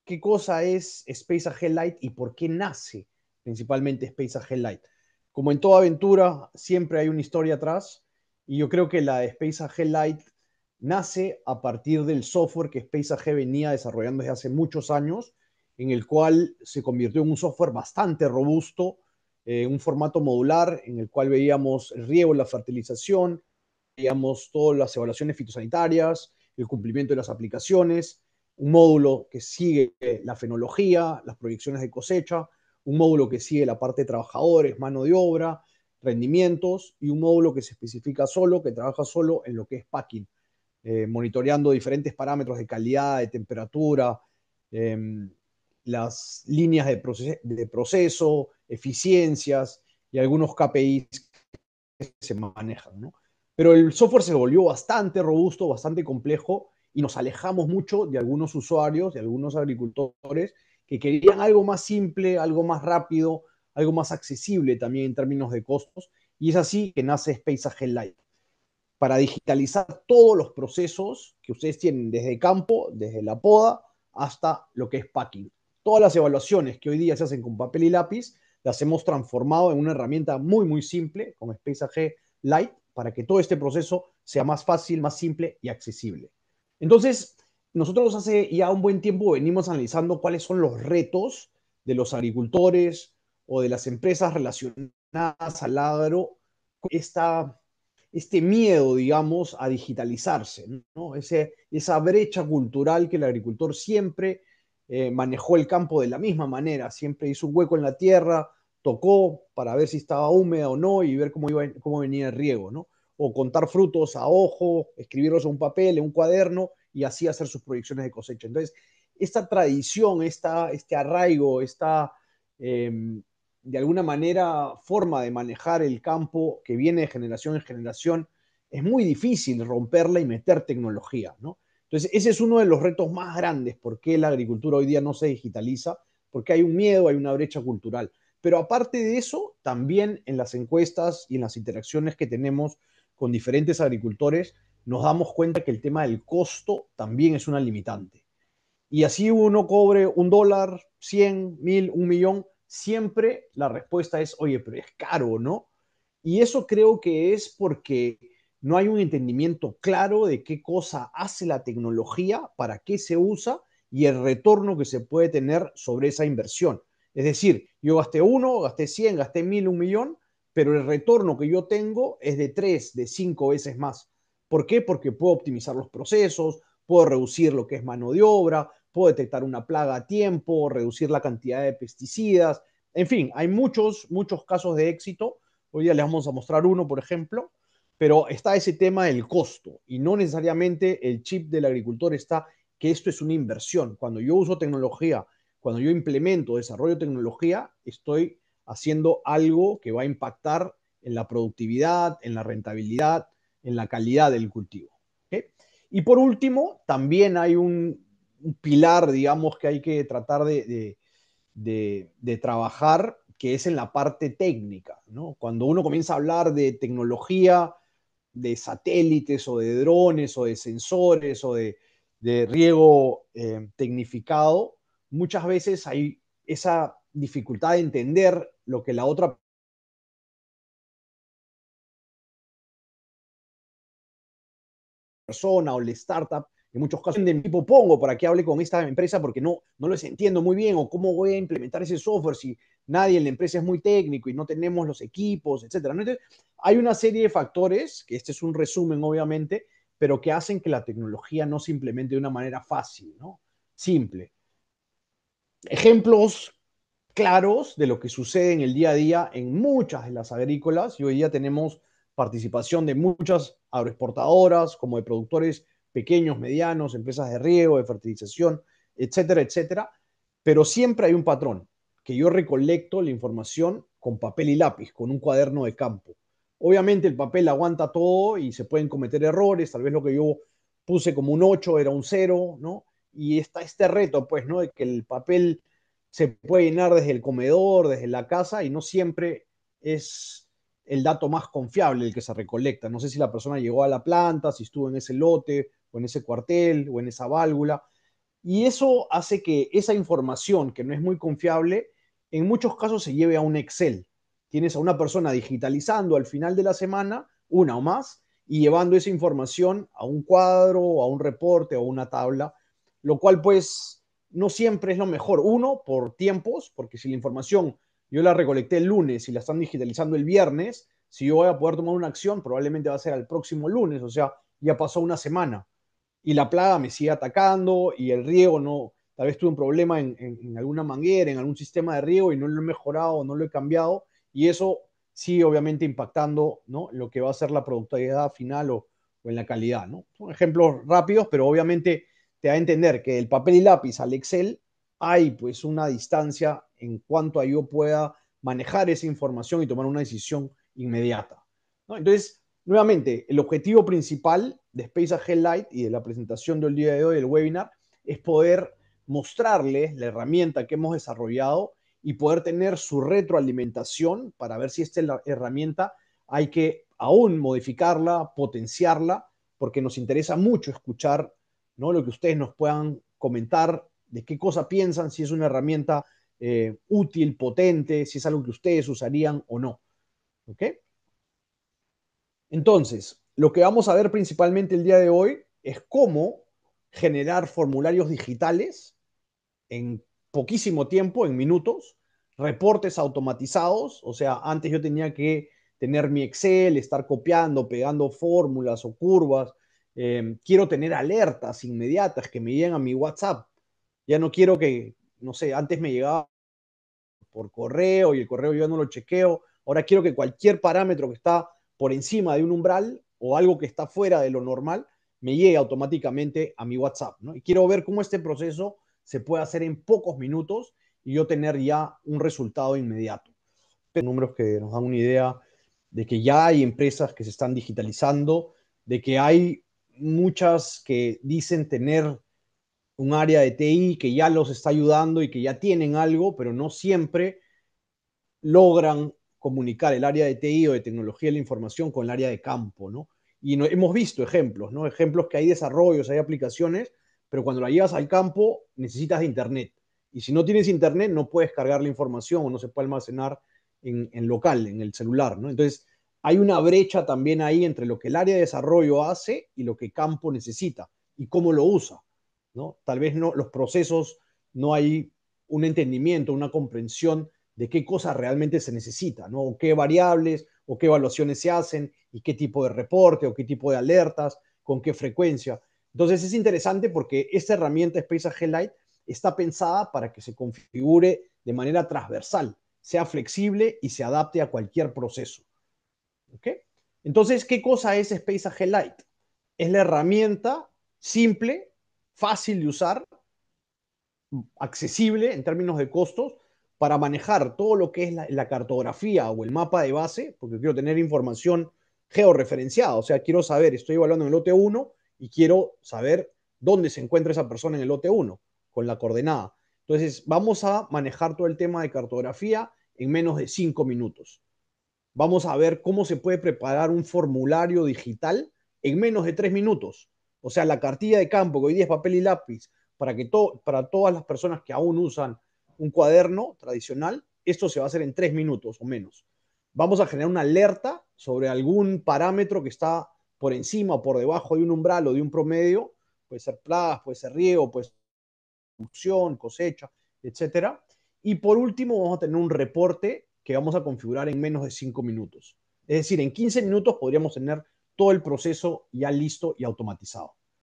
qué cosa es Space AG Lite y por qué nace principalmente Space AG Lite. Como en toda aventura, siempre hay una historia atrás y yo creo que la de Space AG Lite nace a partir del software que Space AG venía desarrollando desde hace muchos años, en el cual se convirtió en un software bastante robusto, un formato modular en el cual veíamos el riego, la fertilización, veíamos todas las evaluaciones fitosanitarias, el cumplimiento de las aplicaciones, un módulo que sigue la fenología, las proyecciones de cosecha, un módulo que sigue la parte de trabajadores, mano de obra, rendimientos, y un módulo que se especifica solo, que trabaja solo en lo que es packing, monitoreando diferentes parámetros de calidad, de temperatura, eh, las líneas de proceso, eficiencias y algunos KPIs que se manejan, ¿no? Pero el software se volvió bastante robusto, bastante complejo y nos alejamos mucho de algunos usuarios, de algunos agricultores que querían algo más simple, algo más rápido, algo más accesible también en términos de costos. Y es así que nace Space AG Lite, para digitalizar todos los procesos que ustedes tienen desde campo, desde la poda, hasta lo que es packing. Todas las evaluaciones que hoy día se hacen con papel y lápiz, las hemos transformado en una herramienta muy, muy simple, con Space AG Lite, para que todo este proceso sea más fácil, más simple y accesible. Entonces, nosotros hace ya un buen tiempo venimos analizando cuáles son los retos de los agricultores o de las empresas relacionadas al agro, esta este miedo, digamos, a digitalizarse, ¿no? Esa brecha cultural que el agricultor siempre manejó el campo de la misma manera, siempre hizo un hueco en la tierra, tocó para ver si estaba húmeda o no y ver cómo venía el riego, ¿no? O contar frutos a ojo, escribirlos en un papel, en un cuaderno y así hacer sus proyecciones de cosecha. Entonces, esta tradición, este arraigo, de alguna manera, forma de manejar el campo que viene de generación en generación, es muy difícil romperla y meter tecnología, ¿no? Entonces, ese es uno de los retos más grandes, por qué la agricultura hoy día no se digitaliza, porque hay un miedo, hay una brecha cultural. Pero aparte de eso, también en las encuestas y en las interacciones que tenemos con diferentes agricultores, nos damos cuenta que el tema del costo también es una limitante. Y así uno cobre $1, 100, 1000, 1 millón, siempre la respuesta es, oye, pero es caro, ¿no? Y eso creo que es porque no hay un entendimiento claro de qué cosa hace la tecnología, para qué se usa y el retorno que se puede tener sobre esa inversión. Es decir, yo gasté 1, gasté 100, gasté 1000, 1 millón, pero el retorno que yo tengo es de 3, de 5 veces más. ¿Por qué? Porque puedo optimizar los procesos, puedo reducir lo que es mano de obra, puedo detectar una plaga a tiempo, reducir la cantidad de pesticidas. En fin, hay muchos, muchos casos de éxito. Hoy día les vamos a mostrar uno, por ejemplo, pero está ese tema del costo y no necesariamente el chip del agricultor está que esto es una inversión. Cuando yo uso tecnología, cuando yo implemento, desarrollo tecnología, estoy haciendo algo que va a impactar en la productividad, en la rentabilidad, en la calidad del cultivo. ¿Okay? Y por último, también hay un pilar, digamos, que hay que tratar de trabajar, que es en la parte técnica, ¿no? Cuando uno comienza a hablar de tecnología, de satélites o de drones o de sensores o de riego tecnificado, muchas veces hay esa dificultad de entender lo que la otra persona o la startup, en muchos casos de mi tipo pongo para que hable con esta empresa porque no les entiendo muy bien, o cómo voy a implementar ese software si nadie en la empresa es muy técnico y no tenemos los equipos, etcétera. Entonces, hay una serie de factores, que este es un resumen obviamente, pero que hacen que la tecnología no se implemente de una manera fácil, ¿no? Simple. Ejemplos claros de lo que sucede en el día a día en muchas de las agrícolas, y hoy día tenemos participación de muchas agroexportadoras, como de productores pequeños, medianos, empresas de riego, de fertilización, etcétera, etcétera, pero siempre hay un patrón, que yo recolecto la información con papel y lápiz, con un cuaderno de campo. Obviamente el papel aguanta todo y se pueden cometer errores, tal vez lo que yo puse como un 8 era un 0, ¿no? Y está este reto, pues, ¿no? De que el papel se puede llenar desde el comedor, desde la casa, y no siempre es el dato más confiable el que se recolecta. No sé si la persona llegó a la planta, si estuvo en ese lote, o en ese cuartel, o en esa válvula. Y eso hace que esa información, que no es muy confiable, en muchos casos se lleve a un Excel. Tienes a una persona digitalizando al final de la semana, una o más, y llevando esa información a un cuadro, a un reporte o una tabla, lo cual pues no siempre es lo mejor. Uno, por tiempos, porque si la información yo la recolecté el lunes y la están digitalizando el viernes, si yo voy a poder tomar una acción, probablemente va a ser al próximo lunes, o sea, ya pasó una semana y la plaga me sigue atacando y el riego no, tal vez tuve un problema en alguna manguera, en algún sistema de riego y no lo he mejorado, no lo he cambiado y eso sigue obviamente impactando, ¿no?, lo que va a ser la productividad final o en la calidad, ¿no? Son ejemplos rápidos, pero obviamente te da a entender que del papel y lápiz al Excel hay pues una distancia en cuanto a yo pueda manejar esa información y tomar una decisión inmediata, ¿no? Entonces, nuevamente, el objetivo principal de Space AG Lite y de la presentación del día de hoy, del webinar, es poder mostrarles la herramienta que hemos desarrollado y poder tener su retroalimentación para ver si esta herramienta hay que aún modificarla, potenciarla, porque nos interesa mucho escuchar, ¿no?, lo que ustedes nos puedan comentar, de qué cosa piensan, si es una herramienta útil, potente, si es algo que ustedes usarían o no. ¿Ok? Entonces, lo que vamos a ver principalmente el día de hoy es cómo generar formularios digitales en poquísimo tiempo, en minutos, reportes automatizados, o sea, antes yo tenía que tener mi Excel, estar copiando, pegando fórmulas o curvas, quiero tener alertas inmediatas que me lleguen a mi WhatsApp, ya no quiero que, no sé, antes me llegaba por correo y el correo yo no lo chequeo. Ahora quiero que cualquier parámetro que está por encima de un umbral o algo que está fuera de lo normal me llegue automáticamente a mi WhatsApp, ¿no? Y quiero ver cómo este proceso se puede hacer en pocos minutos y yo tener ya un resultado inmediato. Números que nos dan una idea de que ya hay empresas que se están digitalizando, de que hay muchas que dicen tener un área de TI que ya los está ayudando y que ya tienen algo, pero no siempre logran comunicar el área de TI o de tecnología de la información con el área de campo, ¿no? Y no, hemos visto ejemplos, ¿no? Ejemplos que hay desarrollos, hay aplicaciones, pero cuando la llevas al campo necesitas de Internet. Y si no tienes Internet no puedes cargar la información o no se puede almacenar en local, en el celular, ¿no? Entonces, hay una brecha también ahí entre lo que el área de desarrollo hace y lo que campo necesita y cómo lo usa, ¿no? Tal vez no, los procesos no hay un entendimiento, una comprensión de qué cosas realmente se necesita, ¿no? O qué variables o qué evaluaciones se hacen y qué tipo de reporte o qué tipo de alertas, con qué frecuencia. Entonces es interesante porque esta herramienta Space AG Lite está pensada para que se configure de manera transversal, sea flexible y se adapte a cualquier proceso. ¿Ok? Entonces, ¿qué cosa es Space AG Lite? Es la herramienta simple, fácil de usar, accesible en términos de costos para manejar todo lo que es la cartografía o el mapa de base, porque quiero tener información georreferenciada, o sea, quiero saber, estoy evaluando en el lote 1 y quiero saber dónde se encuentra esa persona en el lote 1 con la coordenada. Entonces, vamos a manejar todo el tema de cartografía en menos de 5 minutos. Vamos a ver cómo se puede preparar un formulario digital en menos de 3 minutos. O sea, la cartilla de campo, que hoy día es papel y lápiz, para todas las personas que aún usan un cuaderno tradicional, esto se va a hacer en 3 minutos o menos. Vamos a generar una alerta sobre algún parámetro que está por encima o por debajo de un umbral o de un promedio, puede ser plagas, puede ser riego, puede ser producción, cosecha, etcétera. Y por último, vamos a tener un reporte que vamos a configurar en menos de 5 minutos. Es decir, en 15 minutos podríamos tener todo el proceso ya listo y automatizado.